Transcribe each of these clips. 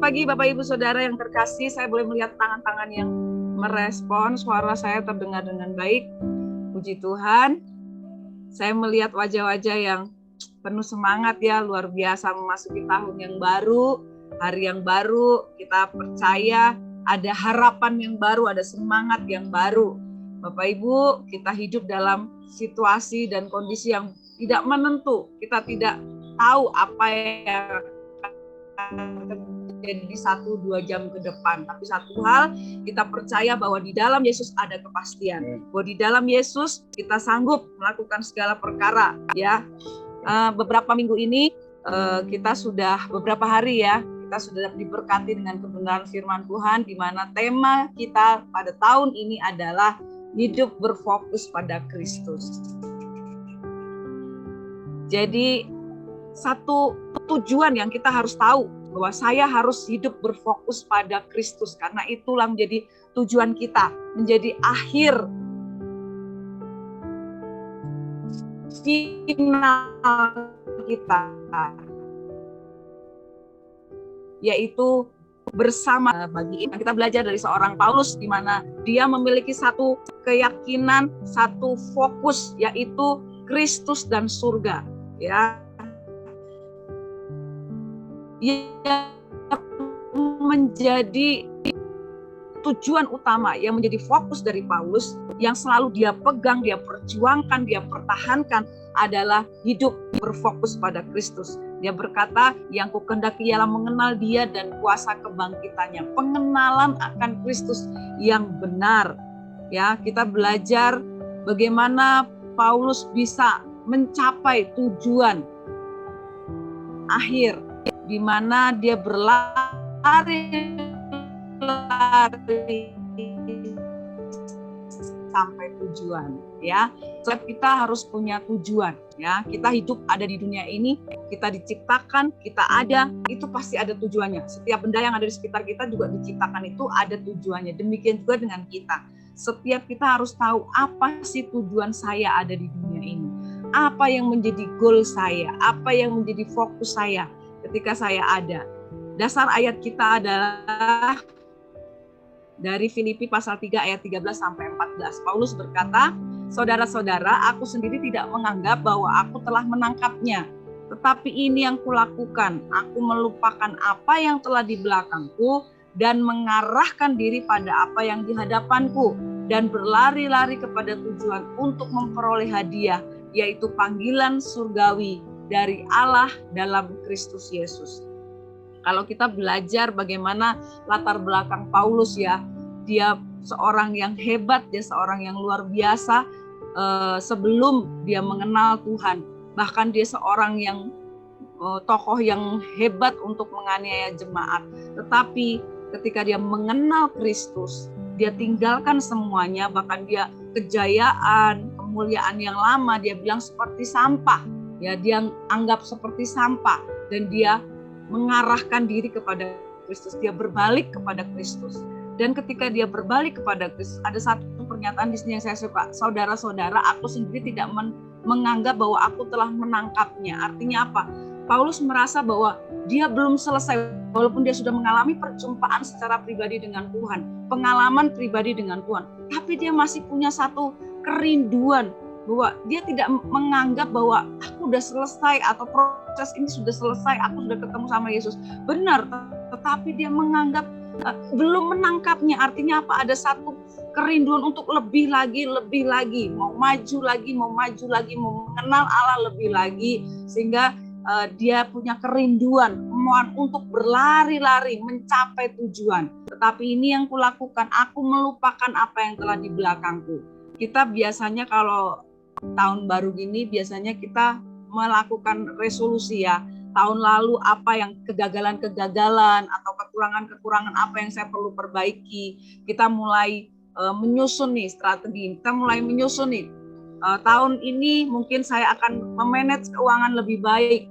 pagi Bapak Ibu Saudara yang terkasih, saya boleh melihat tangan-tangan yang merespon, suara saya terdengar dengan baik. Puji Tuhan, saya melihat wajah-wajah yang penuh semangat ya, luar biasa memasuki tahun yang baru, hari yang baru, kita percaya ada harapan yang baru, ada semangat yang baru. Bapak Ibu, kita hidup dalam situasi dan kondisi yang tidak menentu, kita tidak tahu apa yang terjadi 1-2 jam ke depan. Tapi satu hal, kita percaya bahwa di dalam Yesus ada kepastian. Bahwa di dalam Yesus kita sanggup melakukan segala perkara. Ya, beberapa minggu ini kita sudah beberapa hari ya, kita sudah diberkati dengan kebenaran firman Tuhan, di mana tema kita pada tahun ini adalah hidup berfokus pada Kristus. Jadi satu tujuan yang kita harus tahu bahwa saya harus hidup berfokus pada Kristus, karena itulah menjadi tujuan kita, menjadi akhir final kita, yaitu bersama. Bagi kita belajar dari seorang Paulus, di mana dia memiliki satu keyakinan, satu fokus, yaitu Kristus dan surga. Ya, yang menjadi tujuan utama, yang menjadi fokus dari Paulus, yang selalu dia pegang, dia perjuangkan, dia pertahankan adalah hidup berfokus pada Kristus. Dia berkata, yang kukehendaki ialah mengenal Dia dan kuasa kebangkitannya, pengenalan akan Kristus yang benar. Ya, kita belajar bagaimana Paulus bisa mencapai tujuan akhir, di mana dia berlari sampai tujuan. Ya, setiap kita harus punya tujuan. Ya, kita hidup ada di dunia ini, kita diciptakan, kita ada, itu pasti ada tujuannya. Setiap benda yang ada di sekitar kita juga diciptakan itu ada tujuannya. Demikian juga dengan kita. Setiap kita harus tahu apa sih tujuan saya ada di dunia ini. Apa yang menjadi goal saya, apa yang menjadi fokus saya ketika saya ada. Dasar ayat kita adalah dari Filipi pasal 3 ayat 13-14. Paulus berkata, saudara-saudara, aku sendiri tidak menganggap bahwa aku telah menangkapnya. Tetapi ini yang kulakukan, aku melupakan apa yang telah di belakangku dan mengarahkan diri pada apa yang di hadapanku, dan berlari-lari kepada tujuan untuk memperoleh hadiah, yaitu panggilan surgawi dari Allah dalam Kristus Yesus. Kalau kita belajar bagaimana latar belakang Paulus ya, dia seorang yang hebat, dia seorang yang luar biasa sebelum dia mengenal Tuhan. Bahkan dia seorang yang tokoh yang hebat untuk menganiaya jemaat. Tetapi ketika dia mengenal Kristus, dia tinggalkan semuanya, bahkan dia kejayaan, kemuliaan yang lama, dia bilang seperti sampah. Ya, dia anggap seperti sampah, dan dia mengarahkan diri kepada Kristus, dia berbalik kepada Kristus. Dan ketika dia berbalik kepada Kristus, ada satu pernyataan di sini yang saya suka. Saudara-saudara, aku sendiri tidak menganggap bahwa aku telah menangkapnya. Artinya apa? Paulus merasa bahwa dia belum selesai, walaupun dia sudah mengalami perjumpaan secara pribadi dengan Tuhan, pengalaman pribadi dengan Tuhan, tapi dia masih punya satu kerinduan bahwa dia tidak menganggap bahwa aku sudah selesai atau proses ini sudah selesai, aku sudah ketemu sama Yesus. Benar, tetapi dia menganggap belum menangkapnya. Artinya apa? Ada satu kerinduan untuk lebih lagi, mau maju lagi, mau mengenal Allah lebih lagi, sehingga dia punya kerinduan, kemauan untuk berlari-lari mencapai tujuan. Tetapi ini yang kulakukan, aku melupakan apa yang telah di belakangku. Kita biasanya kalau tahun baru gini, biasanya kita melakukan resolusi ya. Tahun lalu apa yang kegagalan-kegagalan atau kekurangan-kekurangan apa yang saya perlu perbaiki. Kita mulai menyusun nih strategi, kita mulai menyusun nih. Tahun ini mungkin saya akan memanage keuangan lebih baik.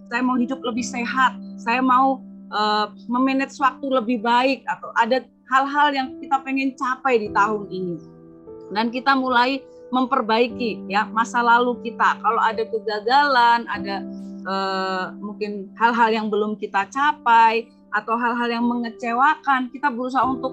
Saya mau hidup lebih sehat. Saya mau memanage waktu lebih baik, atau ada hal-hal yang kita pengen capai di tahun ini. Dan kita mulai memperbaiki ya masa lalu kita. Kalau ada kegagalan, ada mungkin hal-hal yang belum kita capai, atau hal-hal yang mengecewakan, kita berusaha untuk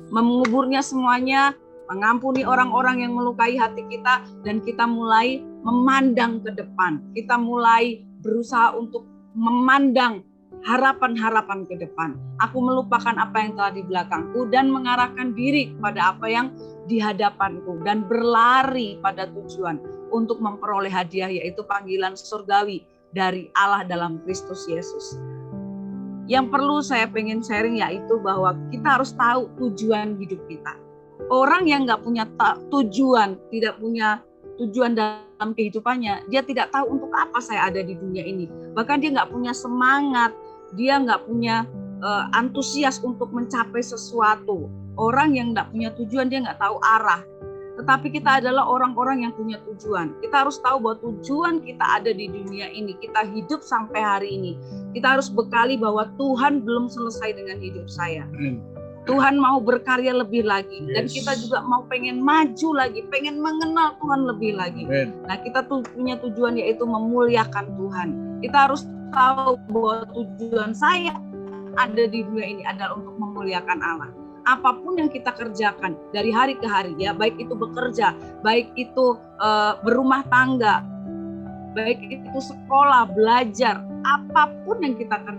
menguburnya semuanya, mengampuni orang-orang yang melukai hati kita, dan kita mulai memandang ke depan. Kita mulai berusaha untuk memandang harapan-harapan ke depan. Aku melupakan apa yang telah di belakangku dan mengarahkan diri kepada apa yang di hadapanku dan berlari pada tujuan untuk memperoleh hadiah, yaitu panggilan surgawi dari Allah dalam Kristus Yesus. Yang perlu saya pengen sharing yaitu bahwa kita harus tahu tujuan hidup kita. Orang yang nggak punya tujuan, tidak punya tujuan dalam kehidupannya, dia tidak tahu untuk apa saya ada di dunia ini. Bahkan dia nggak punya semangat, dia nggak punya antusias untuk mencapai sesuatu. Orang yang nggak punya tujuan, dia nggak tahu arah. Tetapi kita adalah orang-orang yang punya tujuan. Kita harus tahu bahwa tujuan kita ada di dunia ini. Kita hidup sampai hari ini. Kita harus bekali bahwa Tuhan belum selesai dengan hidup saya. Tuhan mau berkarya lebih lagi. Dan kita juga mau pengen maju lagi. Pengen mengenal Tuhan lebih lagi. Nah, kita punya tujuan yaitu memuliakan Tuhan. Kita harus tahu bahwa tujuan saya ada di dunia ini adalah untuk memuliakan Allah. Apapun yang kita kerjakan dari hari ke hari, ya, baik itu bekerja, baik itu berumah tangga, baik itu sekolah, belajar, apapun yang kita kerjakan,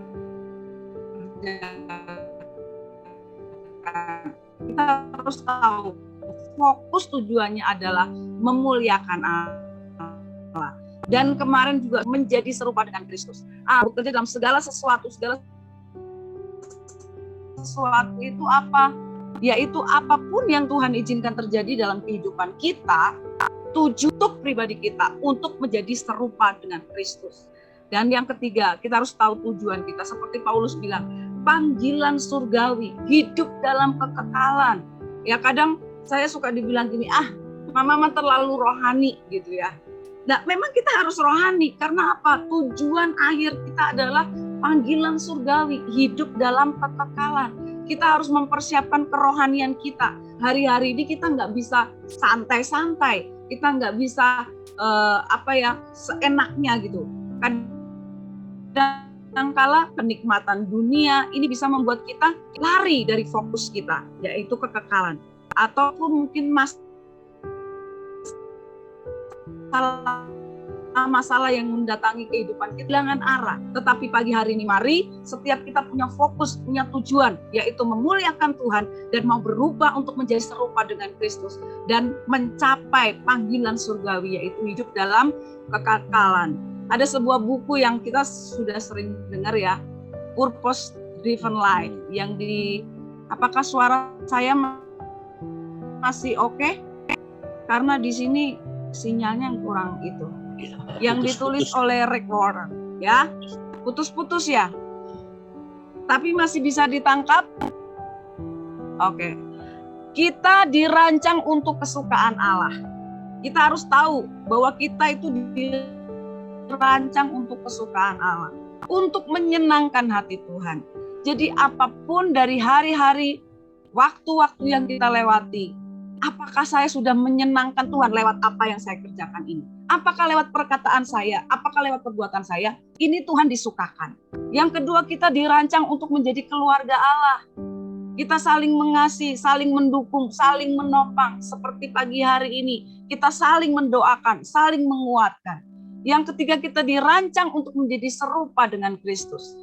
kita harus tahu fokus tujuannya adalah memuliakan Allah. Dan kemarin juga menjadi serupa dengan Kristus. Bekerja dalam segala sesuatu itu apa? Yaitu apapun yang Tuhan izinkan terjadi dalam kehidupan kita, tujuan pribadi kita untuk menjadi serupa dengan Kristus. Dan yang ketiga, kita harus tahu tujuan kita. Seperti Paulus bilang, panggilan surgawi, hidup dalam kekekalan. Ya, kadang saya suka dibilang gini, mama terlalu rohani gitu ya. Nah, memang kita harus rohani. Karena apa? Tujuan akhir kita adalah panggilan surgawi, hidup dalam kekekalan. Kita harus mempersiapkan kerohanian kita. Hari-hari ini kita nggak bisa santai-santai. Kita nggak bisa seenaknya gitu. Kadang-kala kenikmatan dunia ini bisa membuat kita lari dari fokus kita, yaitu kekekalan. Ataupun mungkin masalah yang mendatangi kehidupan kita, kehilangan arah. Tetapi pagi hari ini mari setiap kita punya fokus, punya tujuan, yaitu memuliakan Tuhan dan mau berubah untuk menjadi serupa dengan Kristus dan mencapai panggilan surgawi, yaitu hidup dalam kekekalan. Ada sebuah buku yang kita sudah sering dengar ya, Purpose Driven Life, yang apakah suara saya masih oke? Karena di sini sinyalnya kurang itu. Yang ditulis oleh Rick Warren, ya, putus-putus ya, tapi masih bisa ditangkap. Oke. Kita dirancang untuk kesukaan Allah. Kita harus tahu bahwa kita itu dirancang untuk kesukaan Allah, untuk menyenangkan hati Tuhan. Jadi apapun dari hari-hari, waktu-waktu yang kita lewati, apakah saya sudah menyenangkan Tuhan lewat apa yang saya kerjakan ini? Apakah lewat perkataan saya? Apakah lewat perbuatan saya? Ini Tuhan disukakan. Yang kedua, kita dirancang untuk menjadi keluarga Allah. Kita saling mengasihi, saling mendukung, saling menopang. Seperti pagi hari ini, kita saling mendoakan, saling menguatkan. Yang ketiga, kita dirancang untuk menjadi serupa dengan Kristus.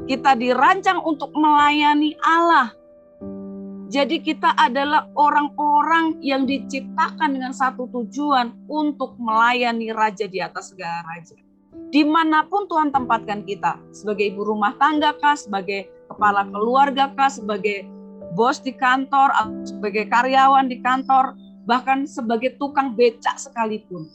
Kita dirancang untuk melayani Allah. Jadi kita adalah orang-orang yang diciptakan dengan satu tujuan untuk melayani Raja di atas segala raja. Dimanapun Tuhan tempatkan kita, sebagai ibu rumah tangga kah, sebagai kepala keluarga kah, sebagai bos di kantor, atau sebagai karyawan di kantor, bahkan sebagai tukang becak sekalipun.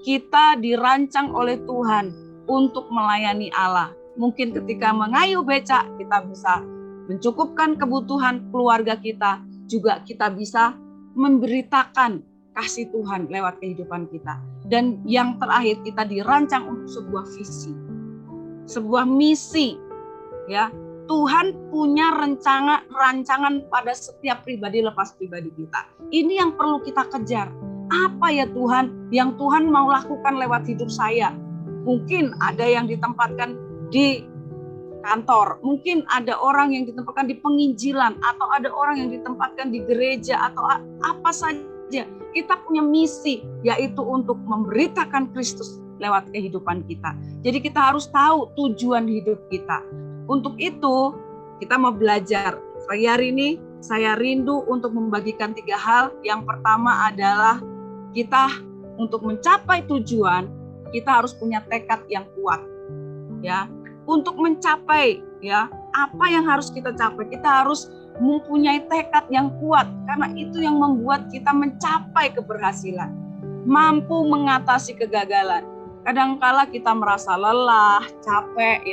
Kita dirancang oleh Tuhan untuk melayani Allah. Mungkin ketika mengayuh becak, kita bisa mencukupkan kebutuhan keluarga kita, juga kita bisa memberitakan kasih Tuhan lewat kehidupan kita. Dan yang terakhir, kita dirancang untuk sebuah visi, sebuah misi. Ya, Tuhan punya rancangan pada setiap pribadi lepas pribadi kita. Ini yang perlu kita kejar. Apa ya Tuhan yang Tuhan mau lakukan lewat hidup saya? Mungkin ada yang ditempatkan di kantor, mungkin ada orang yang ditempatkan di penginjilan, atau ada orang yang ditempatkan di gereja, atau apa saja. Kita punya misi, yaitu untuk memberitakan Kristus lewat kehidupan kita. Jadi kita harus tahu tujuan hidup kita. Untuk itu kita mau belajar. Hari ini saya rindu untuk membagikan 3 hal. Yang pertama adalah kita untuk mencapai tujuan, kita harus punya tekad yang kuat. Ya, untuk mencapai apa yang harus kita capai, kita harus mempunyai tekad yang kuat, karena itu yang membuat kita mencapai keberhasilan, mampu mengatasi kegagalan. Kadangkala kita merasa lelah, capek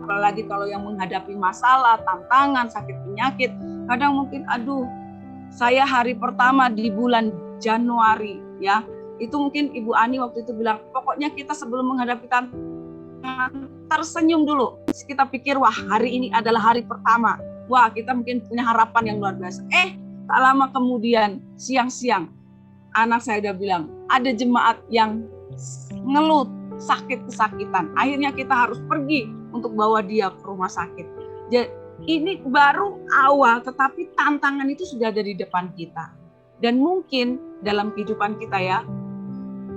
apalagi kalau yang menghadapi masalah, tantangan, sakit penyakit. Kadang mungkin saya hari pertama di bulan Januari itu mungkin Ibu Ani waktu itu bilang, pokoknya kita sebelum menghadapi tantangan tersenyum dulu. Kita pikir, wah hari ini adalah hari pertama. Wah kita mungkin punya harapan yang luar biasa. Tak lama kemudian siang-siang anak saya udah bilang, ada jemaat yang ngeluh sakit-kesakitan. Akhirnya kita harus pergi untuk bawa dia ke rumah sakit. Jadi ini baru awal, tetapi tantangan itu sudah ada di depan kita. Dan mungkin dalam kehidupan kita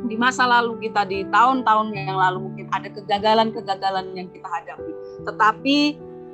di masa lalu kita, di tahun-tahun yang lalu mungkin ada kegagalan-kegagalan yang kita hadapi. Tetapi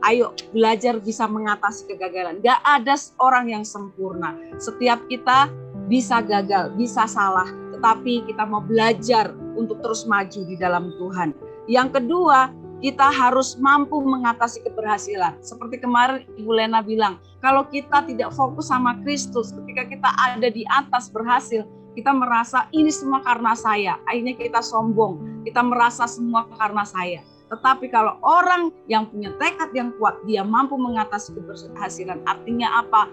ayo belajar bisa mengatasi kegagalan. Gak ada orang yang sempurna. Setiap kita bisa gagal, bisa salah. Tetapi kita mau belajar untuk terus maju di dalam Tuhan. Yang kedua, kita harus mampu mengatasi keberhasilan. Seperti kemarin Ibu Lena bilang, kalau kita tidak fokus sama Kristus, ketika kita ada di atas berhasil, kita merasa ini semua karena saya. Akhirnya kita sombong, kita merasa semua karena saya. Tetapi kalau orang yang punya tekad yang kuat, dia mampu mengatasi keberhasilan. Artinya apa?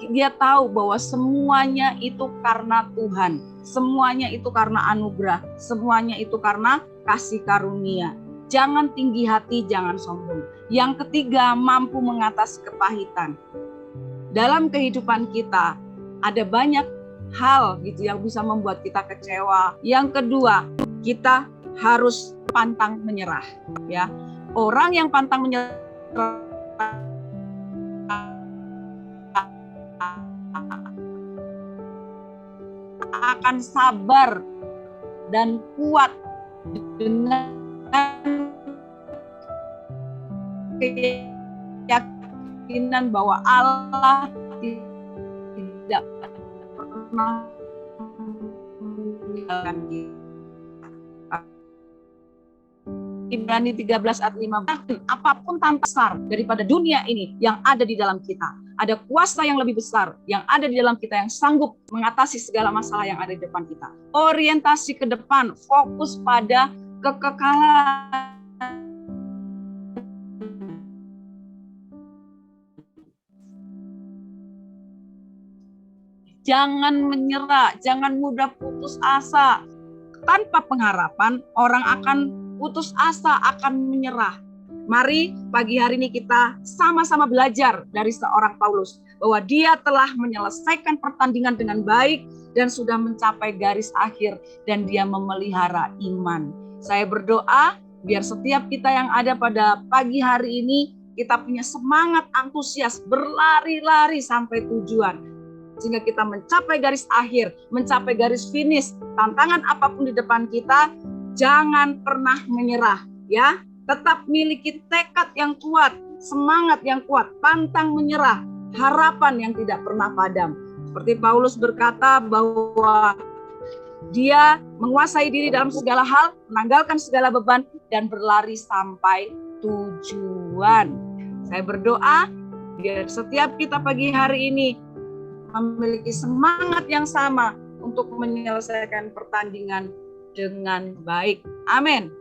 Dia tahu bahwa semuanya itu karena Tuhan. Semuanya itu karena anugerah. Semuanya itu karena kasih karunia. Jangan tinggi hati, jangan sombong. Yang ketiga, mampu mengatasi kepahitan. Dalam kehidupan kita ada banyak hal yang bisa membuat kita kecewa. Yang kedua, kita harus pantang menyerah. Orang yang pantang menyerah akan sabar dan kuat dengan keyakinan bahwa Allah tidak pernah meninggalkan kita. Ibrani 13 ayat 15, apapun tantangan besar daripada dunia ini yang ada di dalam kita, ada kuasa yang lebih besar yang ada di dalam kita yang sanggup mengatasi segala masalah yang ada di depan kita. Orientasi ke depan, fokus pada kekekalan. Jangan menyerah, jangan mudah putus asa. Tanpa pengharapan, orang akan putus asa, akan menyerah. Mari pagi hari ini kita sama-sama belajar dari seorang Paulus, bahwa dia telah menyelesaikan pertandingan dengan baik dan sudah mencapai garis akhir, dan dia memelihara iman. Saya berdoa biar setiap kita yang ada pada pagi hari ini, kita punya semangat antusias berlari-lari sampai tujuan, sehingga kita mencapai garis akhir, mencapai garis finish. Tantangan apapun di depan kita, jangan pernah menyerah, Tetap miliki tekad yang kuat, semangat yang kuat, pantang menyerah, harapan yang tidak pernah padam. Seperti Paulus berkata bahwa dia menguasai diri dalam segala hal, menanggalkan segala beban, dan berlari sampai tujuan. Saya berdoa biar setiap kita pagi hari ini memiliki semangat yang sama untuk menyelesaikan pertandingan dengan baik. Amin.